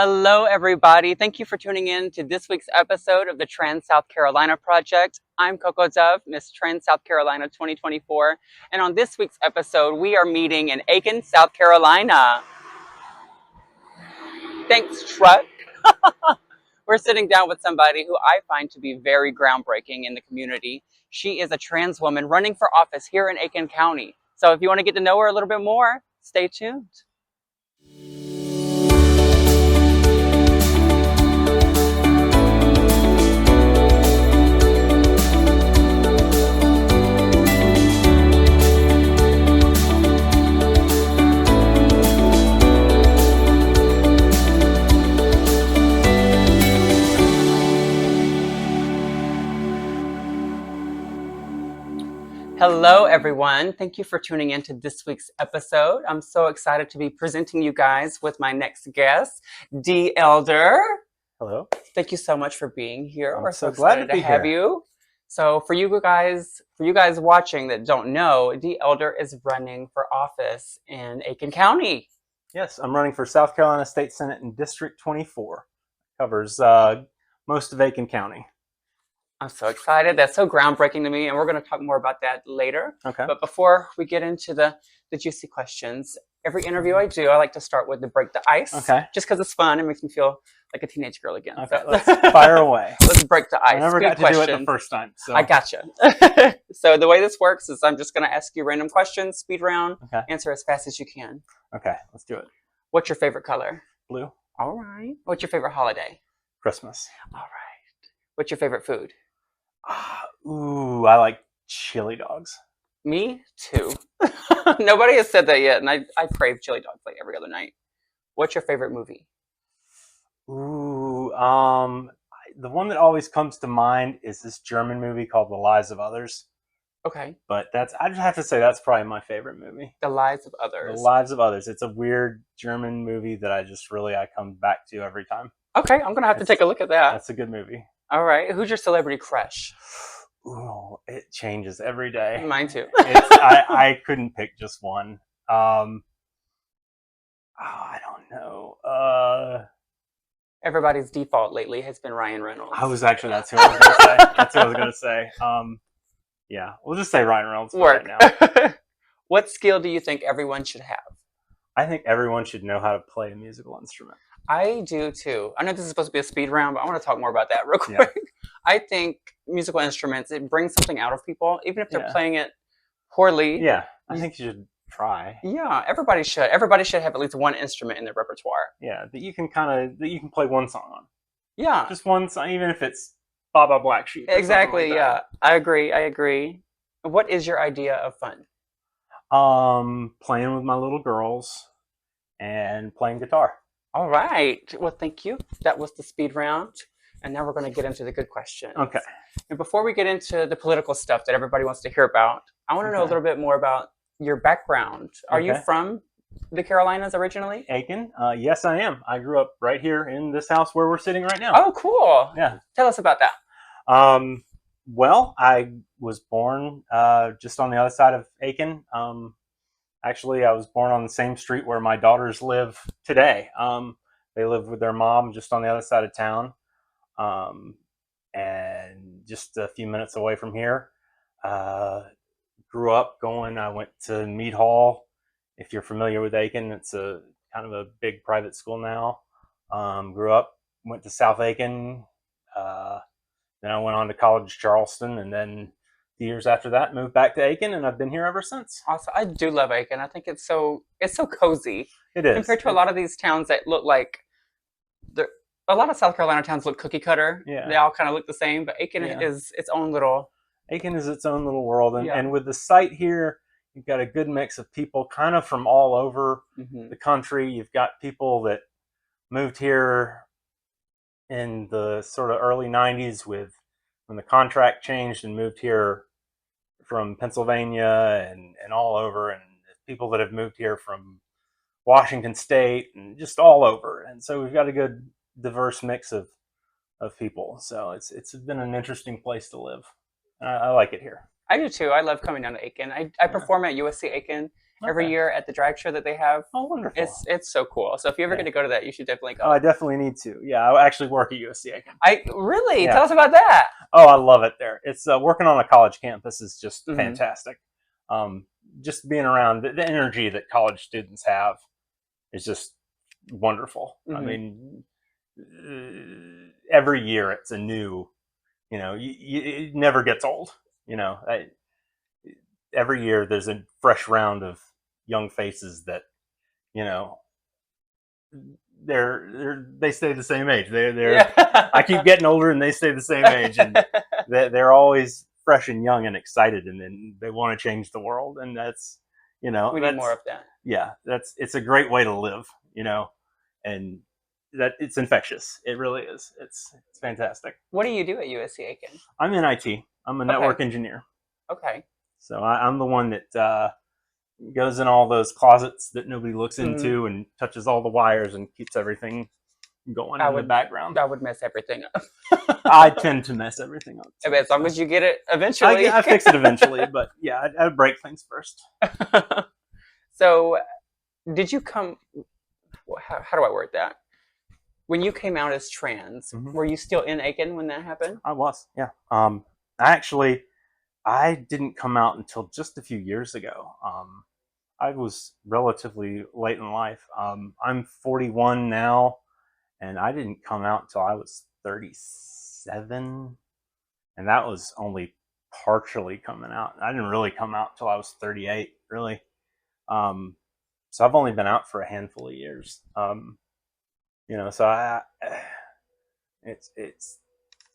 Hello, everybody. Thank you for tuning in to this week's episode of the Trans South Carolina Project. I'm Coco Dove, Miss Trans South Carolina 2024. And on this week's episode, we are meeting in Aiken, South Carolina. Thanks, Truck. We're sitting down with somebody who I find to be very groundbreaking in the community. She is a trans woman running for office here in Aiken County. So if you want to get to know her a little bit more, stay tuned. Hello, everyone. Thank you for tuning in to this week's episode. I'm so excited to be presenting you guys with my next guest, Dee Elder. Hello. Thank you so much for being here. I'm We're so excited glad to be have here. you. So for you guys watching that don't know, Dee Elder is running for office in Aiken County. Yes, I'm running for South Carolina State Senate in District 24. Covers most of Aiken County. I'm so excited. That's so groundbreaking to me, and we're going to talk more about that later. Okay. But before we get into the juicy questions, every interview I do, I like to start with the break the ice. Okay. Just because it's fun. It makes me feel like a teenage girl again. Okay, So. let's fire away. Let's break the ice. I never Good got to do it questions. the first time. So. I gotcha. So the way this works is I'm just going to ask you random questions, speed round, Okay. answer as fast as you can. Okay, let's do it. What's your favorite color? Blue. All right. What's your favorite holiday? Christmas. All right. What's your favorite food? Ooh, I like chili dogs. Me too. Nobody has said that yet, and I crave chili dogs like every other night. What's your favorite movie? Ooh, the one that always comes to mind is this German movie called The Lives of Others. Okay. But I just have to say that's probably my favorite movie. The Lives of Others. The Lives of Others. It's a weird German movie that I come back to every time. Okay, I'm going to have to take a look at that. That's a good movie. All right. Who's your celebrity crush? Ooh, it changes every day. Mine too. I couldn't pick just one. I don't know. Everybody's default lately has been Ryan Reynolds. That's who I was going to say. That's who I was going to say. Yeah, we'll just say Ryan Reynolds for right now. What skill do you think everyone should have? I think everyone should know how to play a musical instrument. I do too. I know this is supposed to be a speed round, but I want to talk more about that real quick. Yeah. I think musical instruments, it brings something out of people, even if they're playing it poorly. Yeah, I think you should try. Yeah, everybody should. Everybody should have at least one instrument in their repertoire. Yeah, that you can play one song on. Yeah. Just one song, even if it's Baba Black Sheep. Exactly, like yeah. I agree. What is your idea of fun? Playing with my little girls and playing guitar. All right. Well, thank you. That was the speed round. And now we're going to get into the good questions. Okay. And before we get into the political stuff that everybody wants to hear about, I want to know a little bit more about your background. Are you from the Carolinas originally? Aiken? Yes, I am. I grew up right here in this house where we're sitting right now. Oh, cool. Yeah. Tell us about that. Well, I was born just on the other side of Aiken. Actually, I was born on the same street where my daughters live today. They live with their mom just on the other side of town, and just a few minutes away from here. Grew up I went to Mead Hall. If you're familiar with Aiken, it's a kind of a big private school now. Grew up, went to South Aiken. Then I went on to college Charleston, and then years after that moved back to Aiken, and I've been here ever since. Awesome. I do love Aiken. I think it's so cozy. It is. Compared to a lot of these towns that look like a lot of South Carolina towns look cookie cutter. Yeah. They all kind of look the same, but Aiken is its own little. Aiken is its own little world, and with the site here, you've got a good mix of people kind of from all over the country. You've got people that moved here in the sort of early 90s when the contract changed and moved here from Pennsylvania and all over, and people that have moved here from Washington State and just all over. And so we've got a good diverse mix of people. So it's been an interesting place to live. I like it here. I do too. I love coming down to Aiken. I perform at USC Aiken every year at the drag show that they have. Oh, wonderful. It's so cool. So if you ever get to go to that, you should definitely go. Oh, I definitely need to. Yeah, I actually work at USC Aiken. Really? Yeah. Tell us about that. Oh, I love it there. It's working on a college campus is just fantastic. Just being around the energy that college students have is just wonderful. I mean, every year it's a new, it never gets old. Every year there's a fresh round of young faces that, they stay the same age. I keep getting older and they stay the same age, and they're always fresh and young and excited, and then they want to change the world, and that's we need more of that. Yeah, it's a great way to live, and that it's infectious. It really is. It's fantastic. What do you do at USC Aiken? I'm in IT. I'm a network engineer. Okay. So I'm the one that goes in all those closets that nobody looks into and touches all the wires and keeps everything going in the background. I would mess everything up. I tend to mess everything up. So. As long as you get it eventually. I fix it eventually, but yeah, I break things first. So, did you come? How do I word that? When you came out as trans, were you still in Aiken when that happened? I was, yeah. I didn't come out until just a few years ago. I was relatively late in life. I'm 41 now, and I didn't come out until I was 37, and that was only partially coming out. I didn't really come out until I was 38, really. So I've only been out for a handful of years. So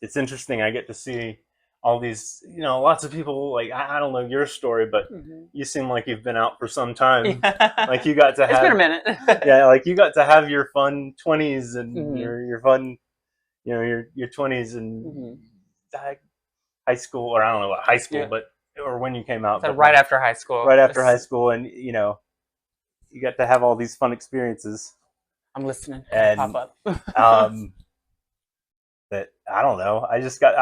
it's interesting. I get to see all these, lots of people. Like I don't know your story, but you seem like you've been out for some time. Yeah. Like you got to have. It's been a minute. Yeah, like you got to have your fun 20s and your fun, your 20s and high school, or I don't know what high school, but or when you came out. So right after high school. Right after high school, and you got to have all these fun experiences. I'm listening. And pop up. That I don't know. I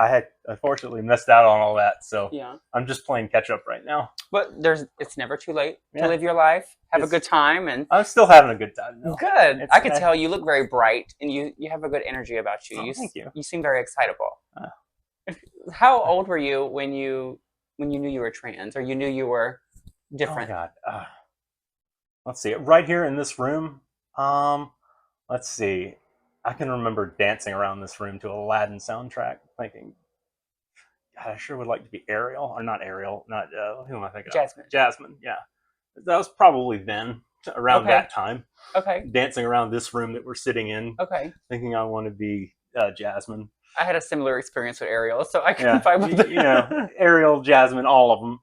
had unfortunately missed out on all that, so I'm just playing catch up right now. But it's never too late to live your life, have a good time, and I'm still having a good time. No. Good. I can tell you look very bright, and you have a good energy about you. Thank you. You seem very excitable. How old were you when you knew you were trans, or you knew you were different? Oh God. Let's see. Right here in this room. Let's see. I can remember dancing around this room to Aladdin soundtrack, thinking, God, I sure would like to be Ariel, or not Ariel, not who am I thinking Jasmine. of? Jasmine, yeah. That was probably then, around that time. Okay. Dancing around this room that we're sitting in. Okay. Thinking I want to be Jasmine. I had a similar experience with Ariel, so I can fight with Ariel, Jasmine, all of them,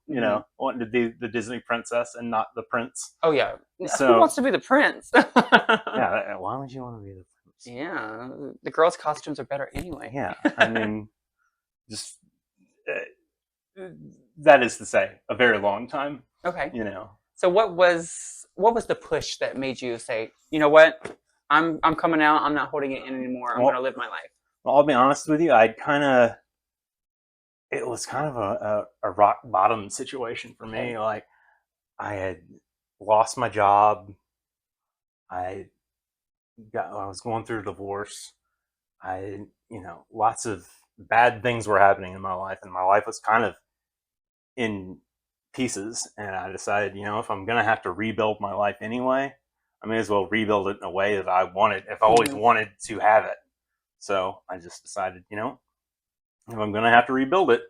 wanting to be the Disney princess and not the prince. Oh, yeah. So, who wants to be the prince? Yeah, why would you want to be the prince? Yeah, the girls' costumes are better anyway. Yeah, I mean, just that is to say, a very long time. Okay. So what was the push that made you say, you know what, I'm coming out, I'm not holding it in anymore, I'm going to live my life? Well, I'll be honest with you, it was kind of a rock bottom situation for me. Like, I had lost my job. I was going through a divorce. Lots of bad things were happening in my life, and my life was kind of in pieces. And I decided, if I'm going to have to rebuild my life anyway, I may as well rebuild it in a way that I've always wanted to have it. So I just decided, if I'm going to have to rebuild it,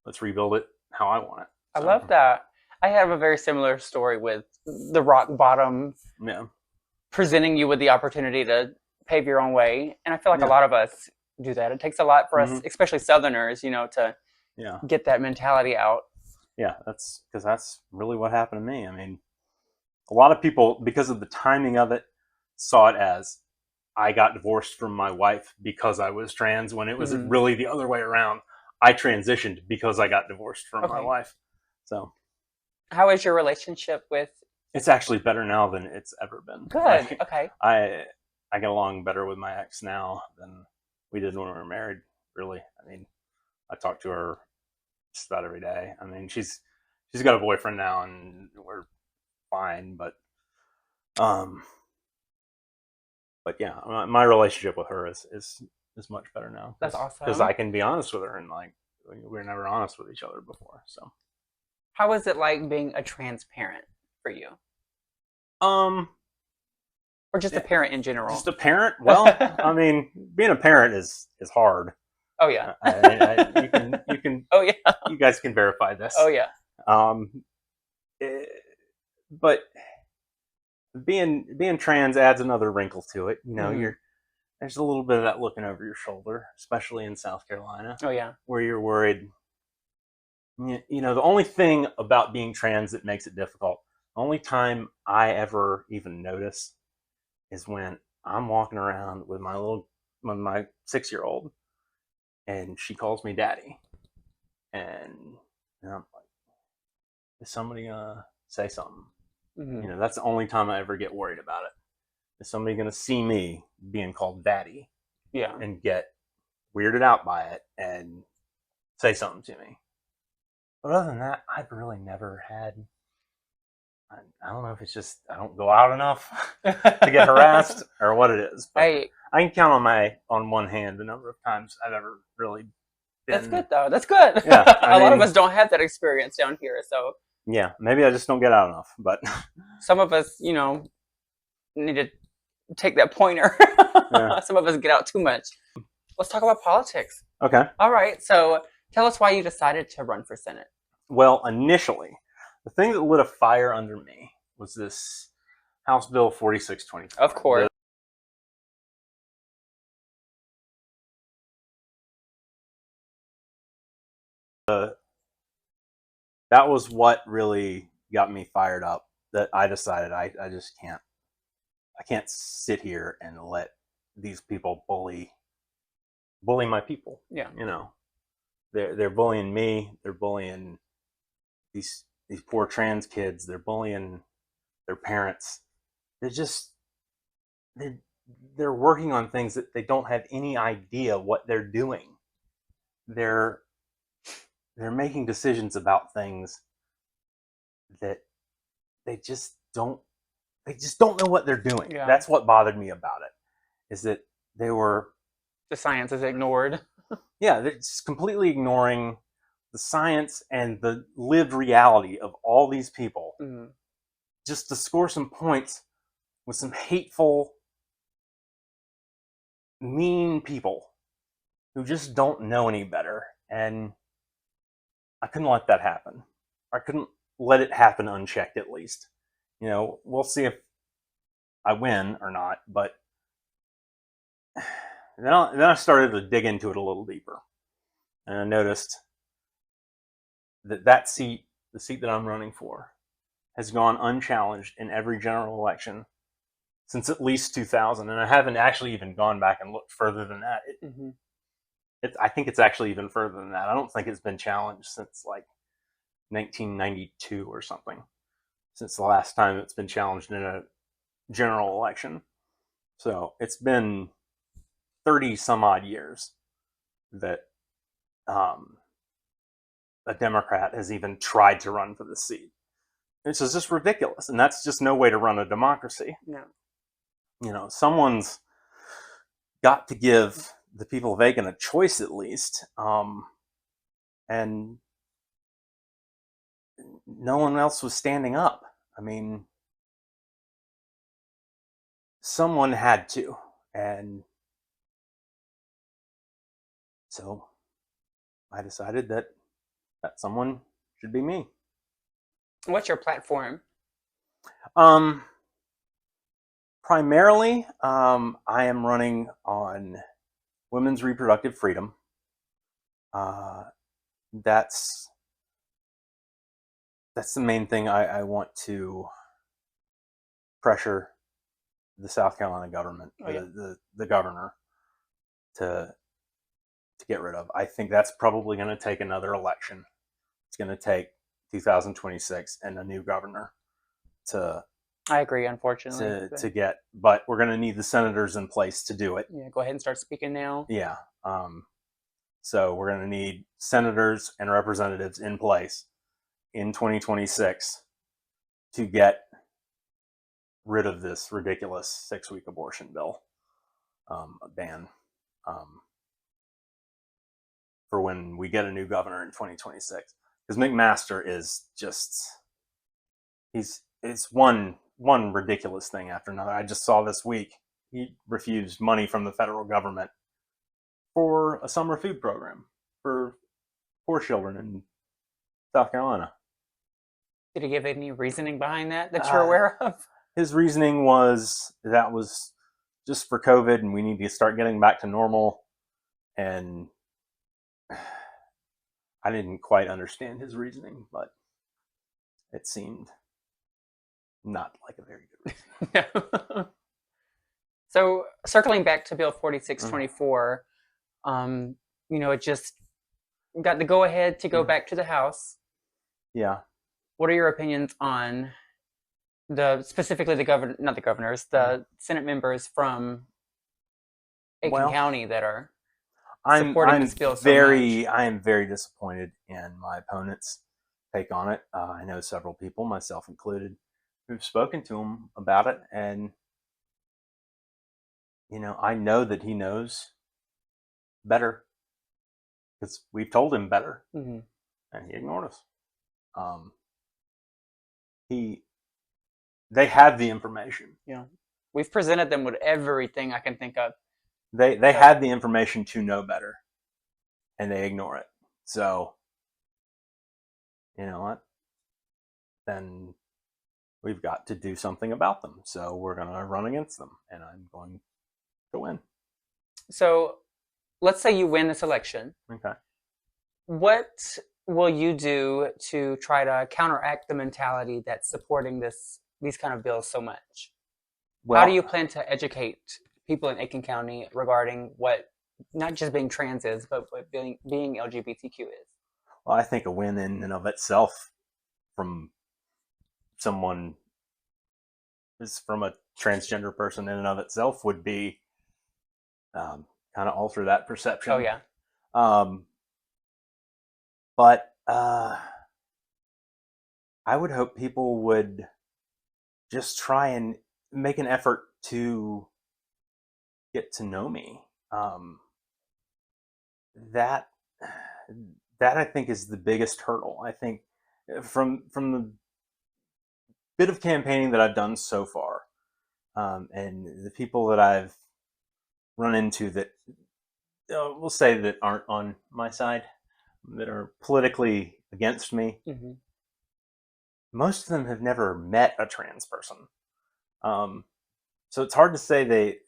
let's rebuild it how I want it. So, I love that. I have a very similar story with the rock bottom presenting you with the opportunity to pave your own way. And I feel like a lot of us do that. It takes a lot for us, especially Southerners, to get that mentality out. Yeah, that's really what happened to me. I mean, a lot of people, because of the timing of it, saw it as I got divorced from my wife because I was trans, when it was really the other way around. I transitioned because I got divorced from my wife. So, how is your relationship with? It's actually better now than it's ever been. Good. Okay. I get along better with my ex now than we did when we were married. Really, I mean, I talk to her just about every day. I mean, she's got a boyfriend now, and we're fine. But yeah, my relationship with her is much better now. That's awesome. Because I can be honest with her, and like we were never honest with each other before. So, how is it like being a trans parent for you? Or just a parent in general? Just a parent? Well, I mean, being a parent is hard. Oh yeah. You can. Oh yeah. You guys can verify this. Oh yeah. But being trans adds another wrinkle to it. You know, there's a little bit of that looking over your shoulder, especially in South Carolina. Oh yeah. Where you're worried. You know, the only thing about being trans that makes it difficult, the only time I ever even notice is when I'm walking around with my 6-year-old and she calls me daddy. And I'm like, is somebody gonna say something? You know, that's the only time I ever get worried about it. Is somebody gonna see me being called daddy? Yeah. And get weirded out by it and say something to me. But other than that, I've really never had. I don't know if it's just I don't go out enough to get harassed or what it is. But I can count on one hand the number of times I've ever really been. That's good though. That's good. Yeah, a lot of us don't have that experience down here, so yeah, maybe I just don't get out enough. But some of us, you know, need to take that pointer. Yeah. Some of us get out too much. Let's talk about politics. Okay. All right. So tell us why you decided to run for Senate. Well, initially, the thing that lit a fire under me was this House Bill 4624. Of course. That was what really got me fired up. That I decided I just can't sit here and let these people bully my people. Yeah. You know, they're bullying me. They're bullying these poor trans kids. They're bullying their parents. They're working on things that they don't have any idea what they're doing. They're making decisions about things that they just don't know what they're doing. Yeah. That's what bothered me about it, is that the science is ignored. Yeah, they're just completely ignoring the science and the lived reality of all these people, just to score some points with some hateful, mean people who just don't know any better. And I couldn't let that happen. I couldn't let it happen unchecked, at least. You know, we'll see if I win or not, but then I started to dig into it a little deeper. And I noticed that seat, the seat that I'm running for, has gone unchallenged in every general election since at least 2000. And I haven't actually even gone back and looked further than that. I think it's actually even further than that. I don't think it's been challenged since like 1992 or something, since the last time it's been challenged in a general election. So it's been 30 some odd years that a Democrat has even tried to run for the seat. It's just ridiculous, and that's just no way to run a democracy. No. You know, someone's got to give the people of Aiken a choice at least, and no one else was standing up. I mean, someone had to, and so I decided that someone should be me. What's your platform? Primarily, I am running on women's reproductive freedom. That's the main thing I want to pressure the South Carolina government, the governor, to get rid of. I think that's probably going to take another election. It's going to take 2026 and a new governor to. I agree, unfortunately. To get, but we're going to need the senators in place to do it. Yeah, go ahead and start speaking now. Yeah. So we're going to need senators and representatives in place in 2026 to get rid of this ridiculous 6-week abortion bill ban for when we get a new governor in 2026. Because McMaster is just it's one ridiculous thing after another. I just saw this week he refused money from the federal government for a summer food program for poor children in South Carolina. Did he give any reasoning behind that you're aware of? His reasoning was that was just for COVID and we need to start getting back to normal. And I didn't quite understand his reasoning, but it seemed not like a very good reason. So circling back to Bill 4624, it just got the go-ahead to go back to the House. Yeah. What are your opinions on specifically the Senate members from Aiken County that are supporting this bill so much? I am very disappointed in my opponent's take on it. I know several people, myself included, who've spoken to him about it, and I know that he knows better because we've told him better, and he ignored us. They have the information. Yeah, we've presented them with everything I can think of. They had the information to know better, and they ignore it. So, you know what? Then we've got to do something about them. So we're going to run against them, and I'm going to win. So let's say you win this election. Okay. What will you do to try to counteract the mentality that's supporting these kind of bills so much? Well, how do you plan to educate people in Aiken County regarding what not just being trans is, but what being LGBTQ is? Well, I think a win in and of itself from someone is from a transgender person in and of itself would be kind of alter that perception. Oh yeah. But I would hope people would just try and make an effort to get to know me. That I think is the biggest hurdle. I think from the bit of campaigning that I've done so far, and the people that I've run into that we'll say that aren't on my side, that are politically against me, most of them have never met a trans person. So it's hard to say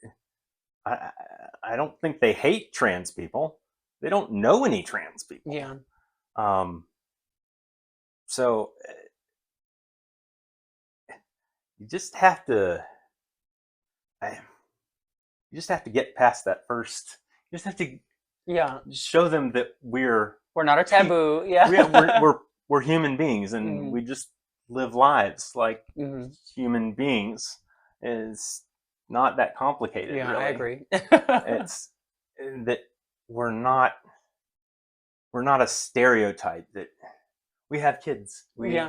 I don't think they hate trans people. They don't know any trans people. Yeah. So you just have to get past that first. You just have to show them that we're not a taboo. Yeah. we're human beings, and we just live lives like human beings. It's not that complicated. Yeah, really. I agree. It's that we're not a stereotype. That we have kids. We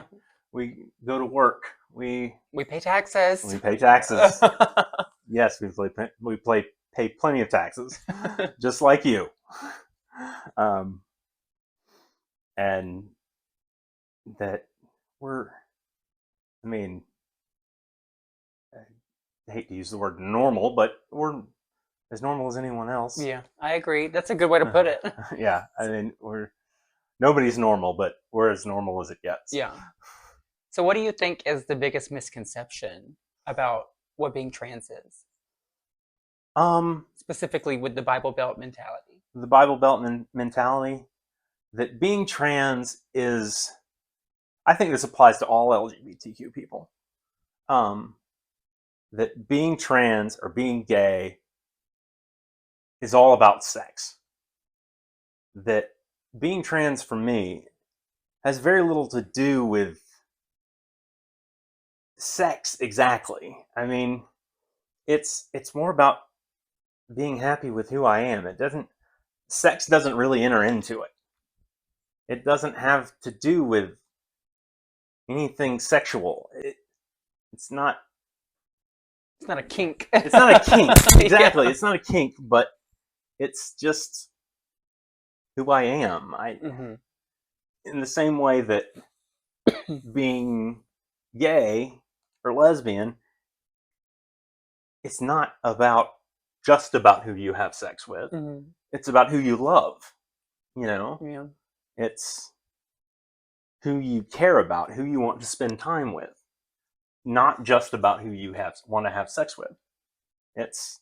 go to work. We pay taxes. Yes, we pay plenty of taxes, just like you. And that I hate to use the word normal, but we're as normal as anyone else. Yeah, I agree. That's a good way to put it. Yeah, I mean, nobody's normal, but we're as normal as it gets. Yeah. So what do you think is the biggest misconception about what being trans is? Specifically with the Bible Belt mentality. The Bible Belt mentality, that being trans is, I think this applies to all LGBTQ people. That being trans or being gay is all about sex. That being trans for me has very little to do with sex exactly. I mean, it's more about being happy with who I am. Sex doesn't really enter into it. It doesn't have to do with anything sexual. It's not It's not a kink. It's not a kink. Exactly. Yeah. It's not a kink, but it's just who I am. In the same way that being gay or lesbian, it's not just about who you have sex with. It's about who you love. Yeah. It's who you care about, who you want to spend time with, not just about who you want to have sex with. It's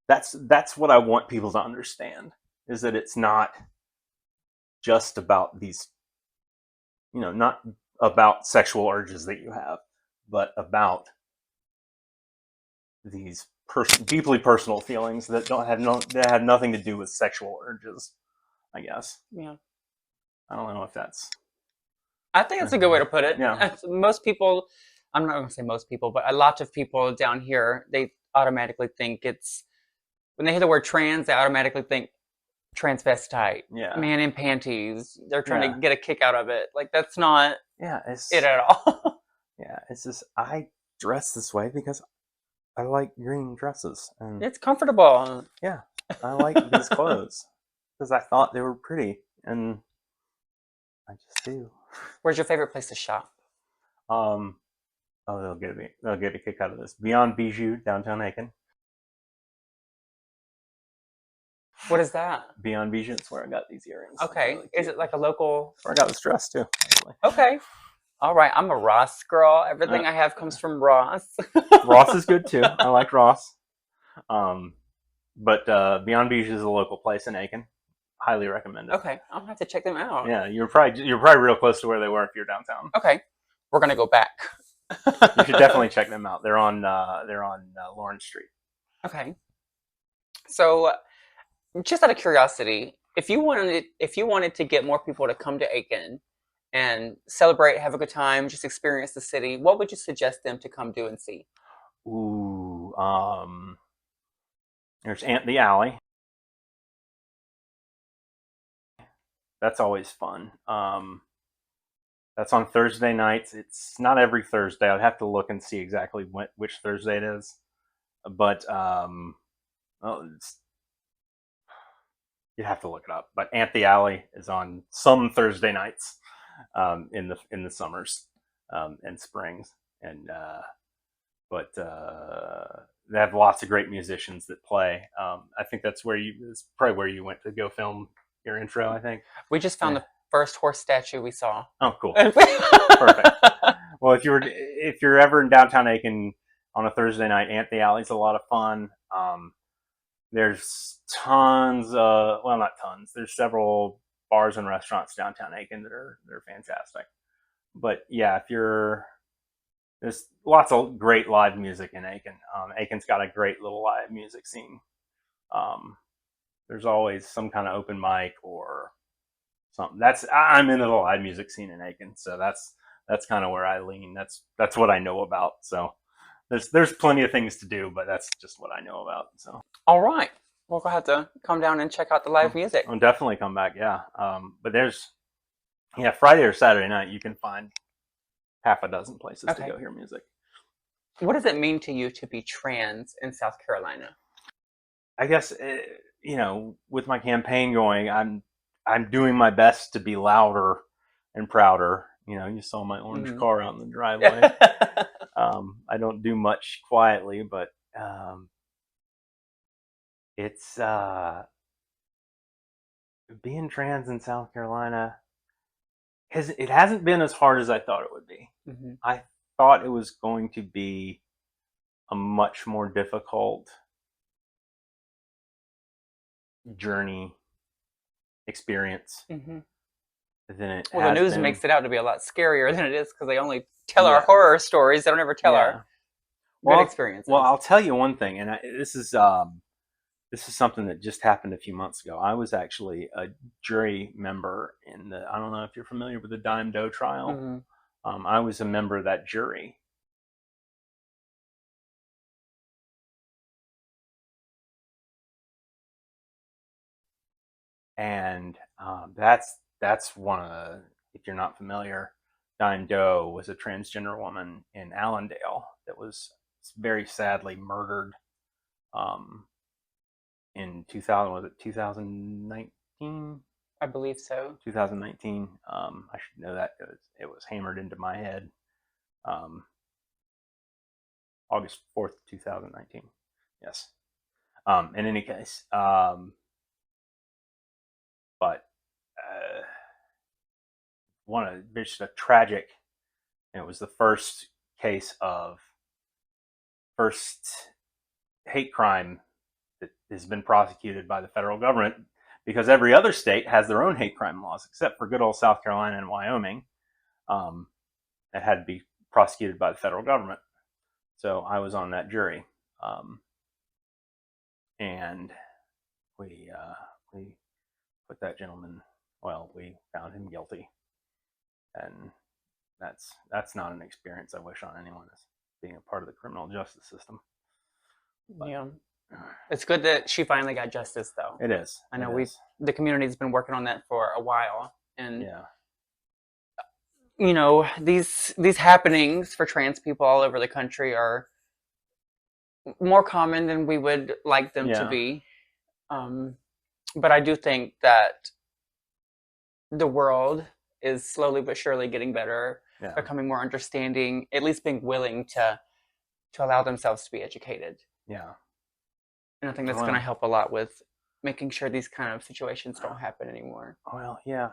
that's what I want people to understand, is that it's not just about these, not about sexual urges that you have, but about these deeply personal feelings that that have nothing to do with sexual urges, I guess. Yeah. I don't know if that's. I think that's a good way to put it. Yeah. Most people, I'm not going to say most people, but a lot of people down here, they automatically think when they hear the word trans, they automatically think transvestite, Yeah. man in panties. They're trying Yeah. to get a kick out of it. Like, that's not It's it at all. yeah. It's just, I dress this way because I like green dresses, and It's comfortable. yeah, I like these clothes because I thought they were pretty, and I just do. Where's your favorite place to shop? Oh, they'll get a kick out of this. Beyond Bijou, downtown Aiken. What is that? Beyond Bijou, it's where I got these earrings. Okay. Really, is it like a local? where I got this dress too, actually. Okay. All right. I'm a Ross girl. Everything I have comes from Ross. Ross is good too. I like Ross. But Beyond Bijou is a local place in Aiken. Highly recommend it. Okay. I'll have to check them out. Yeah, you're probably real close to where they were if you're downtown. Okay. We're gonna go back. You should definitely check them out. They're on Lawrence Street. Okay. So, just out of curiosity, if you wanted to get more people to come to Aiken and celebrate, have a good time, just experience the city, what would you suggest them to come do and see? Ooh, there's the Alley. That's always fun. That's on Thursday nights. It's not every Thursday. I'd have to look and see exactly which Thursday it is. But you'd have to look it up. But the Alley is on some Thursday nights in the summers and springs, and but they have lots of great musicians that play. I think it's probably where you went to go film your intro. I think we just found the first horse statue we saw. Oh, cool. Perfect. Well, if you're ever in downtown Aiken on a Thursday night, the Alley's a lot of fun. There's tons of, well, not tons. There's several bars and restaurants downtown Aiken they're fantastic. But yeah, there's lots of great live music in Aiken. Aiken's got a great little live music scene. There's always some kind of open mic or something. I'm into the live music scene in Aiken, so that's kind of where I lean. That's what I know about. So there's plenty of things to do, but that's just what I know about. So all right, we'll have to come down and check out the live music. I'll definitely come back. Yeah, but there's Friday or Saturday night you can find half a dozen places to go hear music. What does it mean to you to be trans in South Carolina? I guess with my campaign going, I'm doing my best to be louder and prouder. You saw my orange car out in the driveway. I don't do much quietly, but it's being trans in South Carolina. It hasn't been as hard as I thought it would be. I thought it was going to be a much more difficult journey experience than it the news makes it out to be a lot scarier than it is because they only tell our horror stories. They don't ever tell our good experiences. Well, I'll tell you one thing, and this is something that just happened a few months ago. I was actually a jury member I don't know if you're familiar with the Dime Doe trial. I was a member of that jury. And that's one of the, if you're not familiar, Dime Doe was a transgender woman in Allendale that was very sadly murdered in 2000. Was it 2019? I believe so. 2019. I should know that because it was hammered into my head. August 4th, 2019. Yes. In any case, but just a tragic. It was the first case of first hate crime that has been prosecuted by the federal government, because every other state has their own hate crime laws, except for good old South Carolina and Wyoming, that had to be prosecuted by the federal government. So I was on that jury, and we put that gentleman. Well, we found him guilty, and that's not an experience I wish on anyone as being a part of the criminal justice system. But, yeah, it's good that she finally got justice, though. It is. I know the community's been working on that for a while, and yeah, you know, these happenings for trans people all over the country are more common than we would like them to be. But I do think that the world is slowly but surely getting better, becoming more understanding, at least being willing to allow themselves to be educated. Yeah. And I think that's going to help a lot with making sure these kind of situations don't happen anymore. Well, yeah,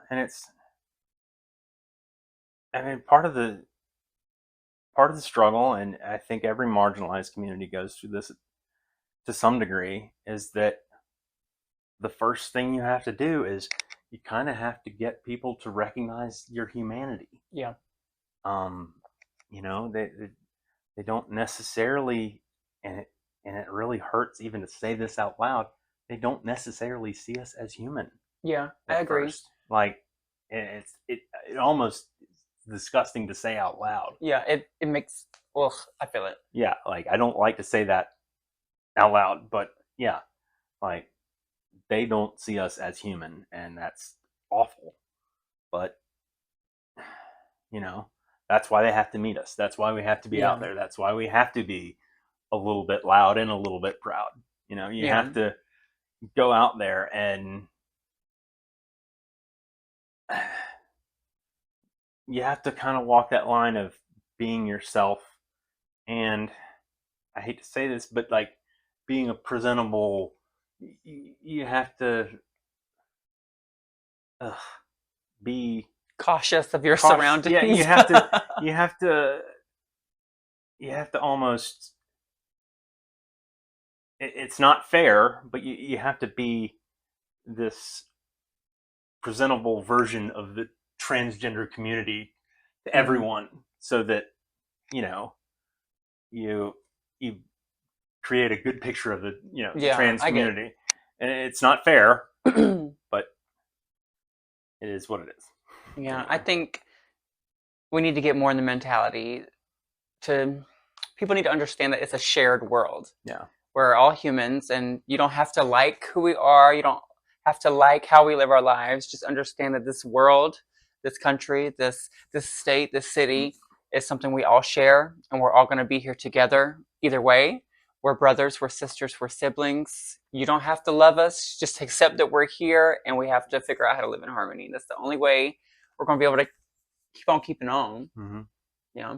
and part of the struggle, and I think every marginalized community goes through this to some degree, is that the first thing you have to do is you kind of have to get people to recognize your humanity. Yeah. You know, they don't necessarily, and it really hurts even to say this out loud, they don't necessarily see us as human. Yeah, I agree. First. Like, it almost disgusting to say out loud. Yeah, it makes, I feel it. Yeah, like, I don't like to say that out loud, but yeah, like, they don't see us as human, and that's awful. But, you know, that's why they have to meet us. That's why we have to be out there. That's why we have to be a little bit loud and a little bit proud. You know, you have to go out there and you have to kind of walk that line of being yourself, and I hate to say this, but like being a presentable, you have to be cautious of your surroundings. Yeah, you have to almost, it's not fair, but you have to be this presentable version of the transgender community to everyone, so that, you know, you create a good picture of the, you know, the trans community. And it's not fair, but it is what it is. Yeah, I think we need to get more in the mentality people need to understand that it's a shared world. Yeah. We're all humans, and you don't have to like who we are. You don't have to like how we live our lives. Just understand that this world, this country, this state, this city is something we all share, and we're all going to be here together either way. We're brothers, we're sisters, we're siblings. You don't have to love us. Just accept that we're here, and we have to figure out how to live in harmony. That's the only way we're going to be able to keep on keeping on. Mm-hmm. Yeah.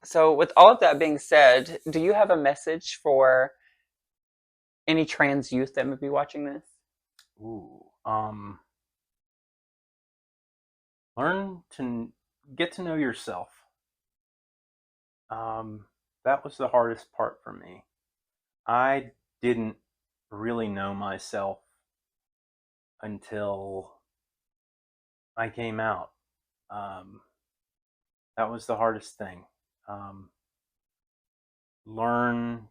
So with all of that being said, do you have a message for any trans youth that may be watching this? Ooh, learn to get to know yourself. That was the hardest part for me. I didn't really know myself until I came out. That was the hardest thing. Learn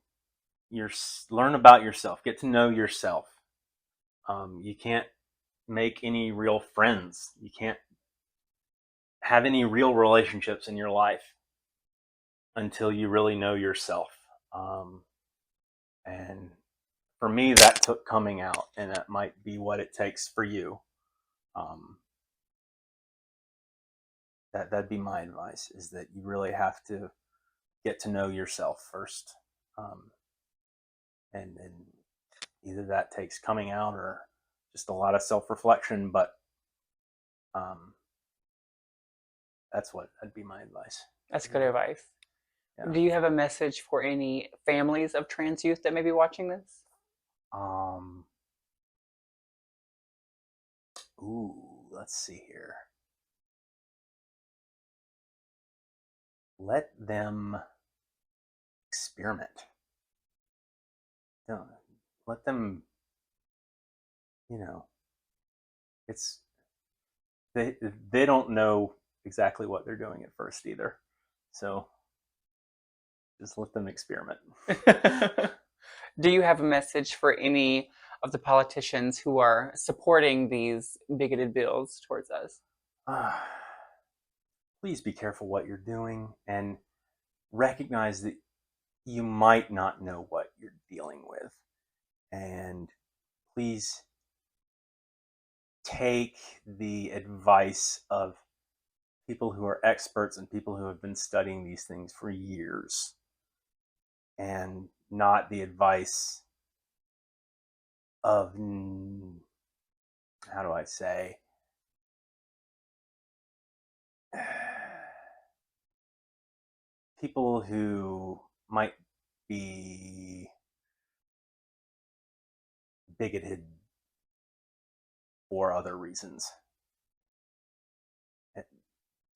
about yourself. Get to know yourself. You can't make any real friends. You can't have any real relationships in your life until you really know yourself. And for me, that took coming out, and that might be what it takes for you. That'd be my advice, is that you really have to get to know yourself first. And either that takes coming out or just a lot of self-reflection, but that'd be my advice. That's good advice. Yeah. Do you have a message for any families of trans youth that may be watching this? Let's see here. Let them experiment. Let them, they don't know exactly what they're doing at first either. So just let them experiment. Do you have a message for any of the politicians who are supporting these bigoted bills towards us? Please be careful what you're doing and recognize that you might not know what you're dealing with. And please take the advice of people who are experts and people who have been studying these things for years, and not the advice of, how do I say, people who might be bigoted for other reasons.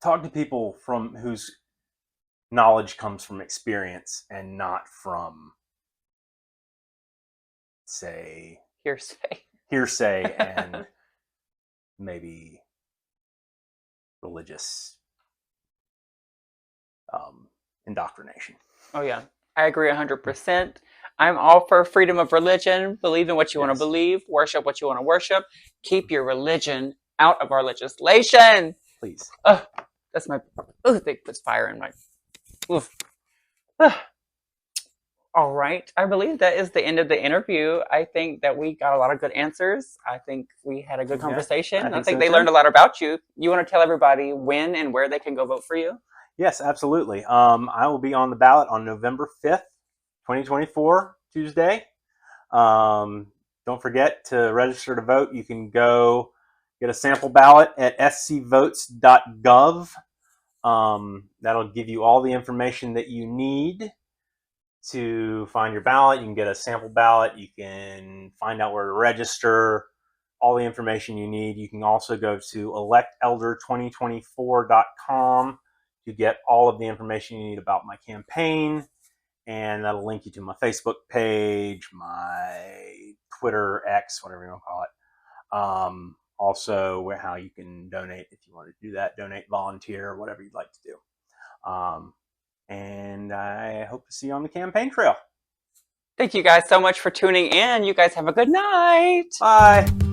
Talk to people from whose knowledge comes from experience and not from, say, hearsay and maybe religious indoctrination. Oh yeah, I agree 100%. I'm all for freedom of religion. Believe in what you want to believe. Worship what you want to worship. Keep your religion out of our legislation. Please. That's my. They puts fire in my. All right. I believe that is the end of the interview. I think that we got a lot of good answers. I think we had a good conversation. I think they learned a lot about you. You want to tell everybody when and where they can go vote for you? Yes, absolutely. I will be on the ballot on November 5th, 2024, Tuesday. Don't forget to register to vote. You can go get a sample ballot at scvotes.gov. That'll give you all the information that you need to find your ballot. You can get a sample ballot. You can find out where to register, all the information you need. You can also go to electelder2024.com to get all of the information you need about my campaign, and that'll link you to my Facebook page, my Twitter, X, whatever you want to call it. Also, how you can donate if you want to do that, donate, volunteer, whatever you'd like to do. And I hope to see you on the campaign trail. Thank you guys so much for tuning in. You guys have a good night. Bye.